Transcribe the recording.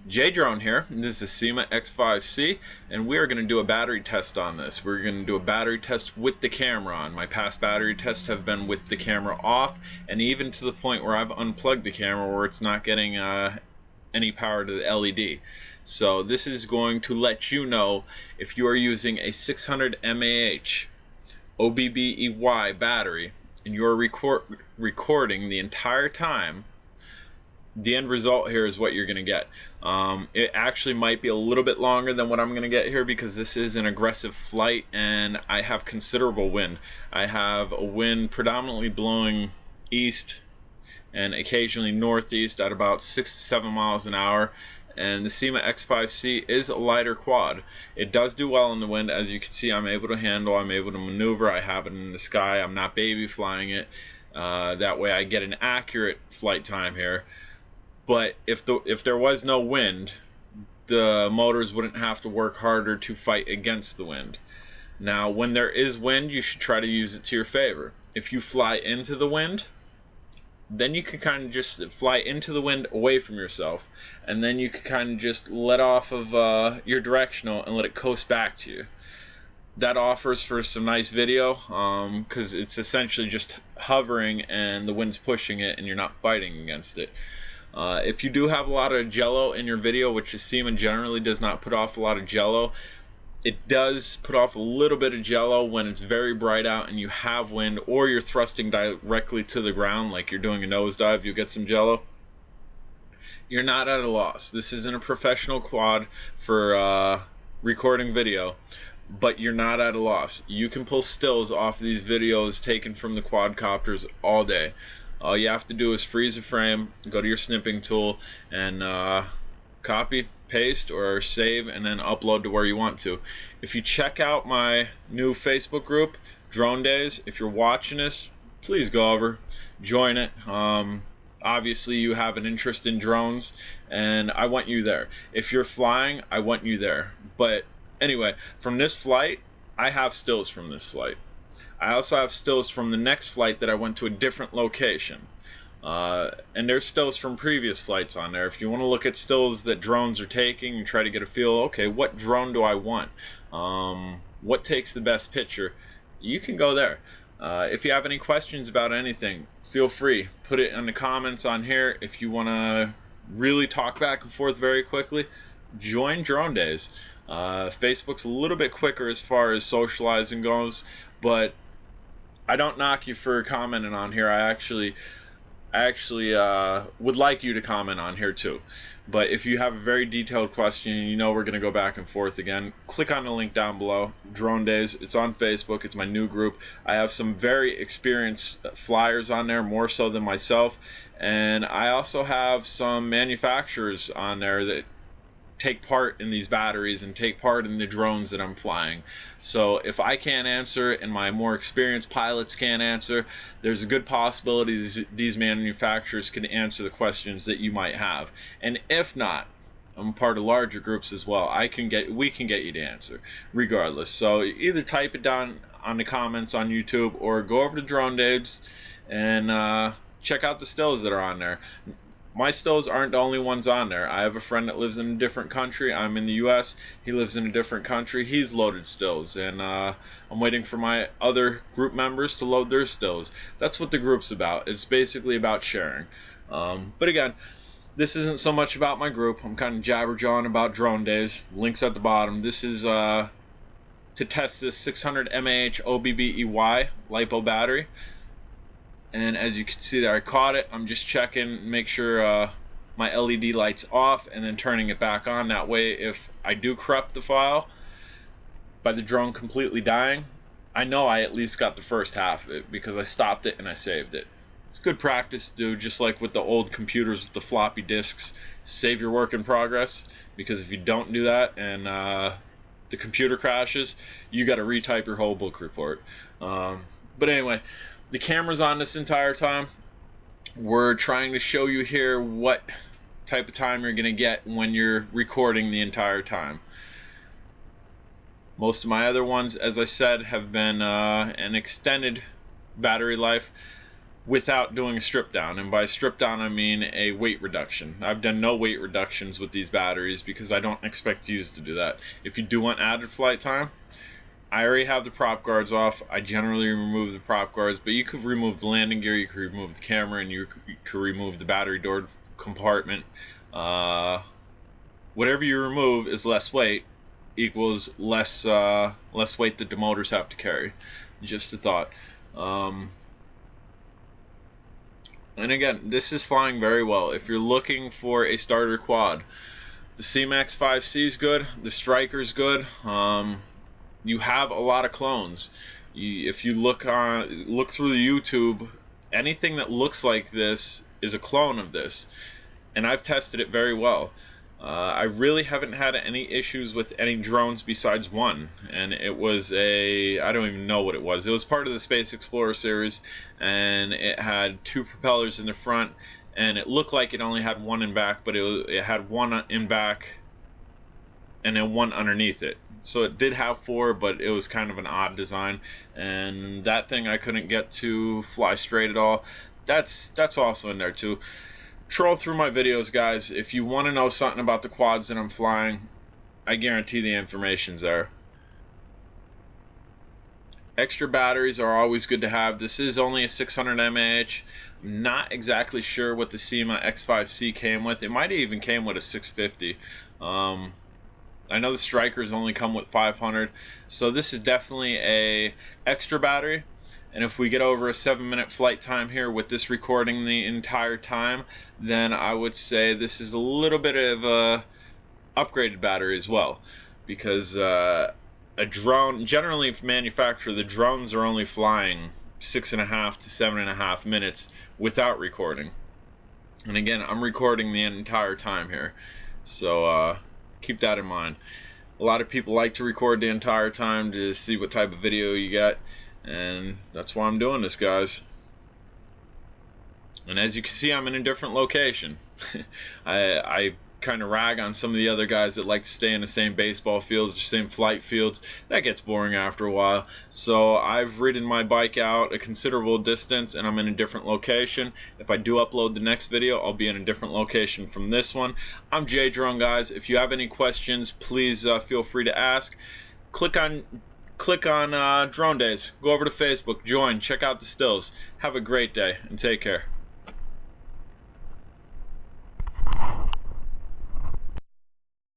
J-Drone here. This is the SYMA X5C, and we are going to do a battery test on this. We're going to do a battery test with the camera on. My past battery tests have been with the camera off, and even to the point where I've unplugged the camera where it's not getting any power to the LED. So this is going to let you know if you are using a 600 mAh OBBEY battery and you're recording the entire time. The end result here is what you're going to get. It actually might be a little bit longer than what I'm going to get here because this is an aggressive flight and I have considerable wind. I have a wind predominantly blowing east and occasionally northeast at about 6 to 7 miles an hour. And the SYMA X5C is a lighter quad. It does do well in the wind. As you can see, I'm able to handle, I'm able to maneuver. I have it in the sky. I'm not baby flying it. That way I get an accurate flight time here. But if there was no wind, the motors wouldn't have to work harder to fight against the wind. Now, when there is wind, you should try to use it to your favor. If you fly into the wind, then you can kind of just fly into the wind away from yourself, and then you can kind of just let off of your directional and let it coast back to you. That offers for some nice video because it's essentially just hovering and the wind's pushing it and you're not fighting against it. If you do have a lot of jello in your video, which is SYMA generally does not put off a lot of jello, it does put off a little bit of jello when it's very bright out and you have wind, or you're thrusting directly to the ground like you're doing a nosedive, you'll get some jello. You're not at a loss. This isn't a professional quad for recording video, but you're not at a loss. You can pull stills off these videos taken from the quadcopters all day. All you have to do is freeze a frame, go to your snipping tool, and copy, paste, or save, and then upload to where you want to. If you check out my new Facebook group, Drone Days, if you're watching this, please go over, join it. Obviously you have an interest in drones, and I want you there. If you're flying, I want you there. But anyway, from this flight, I have stills from this flight. I also have stills from the next flight that I went to a different location. And there's stills from previous flights on there. If you want to look at stills that drones are taking and try to get a feel, okay, what drone do I want? What takes the best picture? You can go there. If you have any questions about anything, feel free. Put it in the comments on here. If you want to really talk back and forth very quickly, join Drone Days. Facebook's a little bit quicker as far as socializing goes, but I don't knock you for commenting on here. I actually would like you to comment on here too. But if you have a very detailed question and you know we're going to go back and forth again, click on the link down below, Drone Days. It's on Facebook. It's my new group. I have some very experienced flyers on there, more so than myself, and I also have some manufacturers on there that take part in these batteries and take part in the drones that I'm flying. So if I can't answer and my more experienced pilots can't answer, there's a good possibility these manufacturers can answer the questions that you might have. And if not, I'm part of larger groups as well. We can get you to answer regardless. So either type it down on the comments on YouTube or go over to Drone Days and check out the stills that are on there. My stills aren't the only ones on there. I have a friend that lives in a different country. I'm in the US. He lives in a different country. He's loaded stills, and I'm waiting for my other group members to load their stills. That's what the group's about. It's basically about sharing. But again, this isn't so much about my group. I'm kind of jabber-jawing about Drone Days. Links at the bottom. This is to test this 600 mAh OBBEY LiPo battery. And as you can see there, I caught it. I'm just checking, make sure my LED light's off, and then turning it back on. That way, if I do corrupt the file by the drone completely dying, I know I at least got the first half of it because I stopped it and I saved it. It's good practice to do, just like with the old computers with the floppy disks. Save your work in progress, because if you don't do that and the computer crashes, you got to retype your whole book report. But anyway, the camera's on this entire time. We're trying to show you here what type of time you're going to get when you're recording the entire time. Most of my other ones, as I said, have been an extended battery life. without doing a strip down. And by strip down I mean a weight reduction. I've done no weight reductions with these batteries because I don't expect you to do that. If you do want added flight time, I already have the prop guards off. I generally remove the prop guards, but you could remove the landing gear, you could remove the camera, and you could remove the battery door compartment. Whatever you remove is less weight, equals less weight that the motors have to carry. Just a thought. And again, this is flying very well. If you're looking for a starter quad, the SYMA X5C is good, the Striker is good. You have a lot of clones. If you look through the YouTube, anything that looks like this is a clone of this, and I've tested it very well. I really haven't had any issues with any drones besides one, and it was I don't even know what it was. It was part of the Space Explorer series, and it had 2 propellers in the front, and it looked like it only had 1 in back, but it had 1 in back and then 1 underneath it. So it did have 4, but it was kind of an odd design, and that thing I couldn't get to fly straight at all. That's also in there too. Troll through my videos, guys. If you want to know something about the quads that I'm flying, I guarantee the information's there. Extra batteries are always good to have. This is only a 600 mAh. I'm not exactly sure what the SYMA X5C came with. It might have even came with a 650. I know the Strikers only come with 500, so this is definitely a extra battery. And if we get over a 7-minute flight time here with this recording the entire time, then I would say this is a little bit of a upgraded battery as well, because a drone, generally manufactured, the drones are only flying 6.5 to 7.5 minutes without recording. And again, I'm recording the entire time here, so keep that in mind. A lot of people like to record the entire time to see what type of video you get, and that's why I'm doing this, guys. And as you can see, I'm in a different location. I kind of rag on some of the other guys that like to stay in the same baseball fields, the same flight fields. That gets boring after a while. So I've ridden my bike out a considerable distance, and I'm in a different location. If I do upload the next video, I'll be in a different location from this one. I'm J Drone, guys. If you have any questions, please feel free to ask. Click on Drone Days. Go over to Facebook, join, check out the stills. Have a great day, and take care.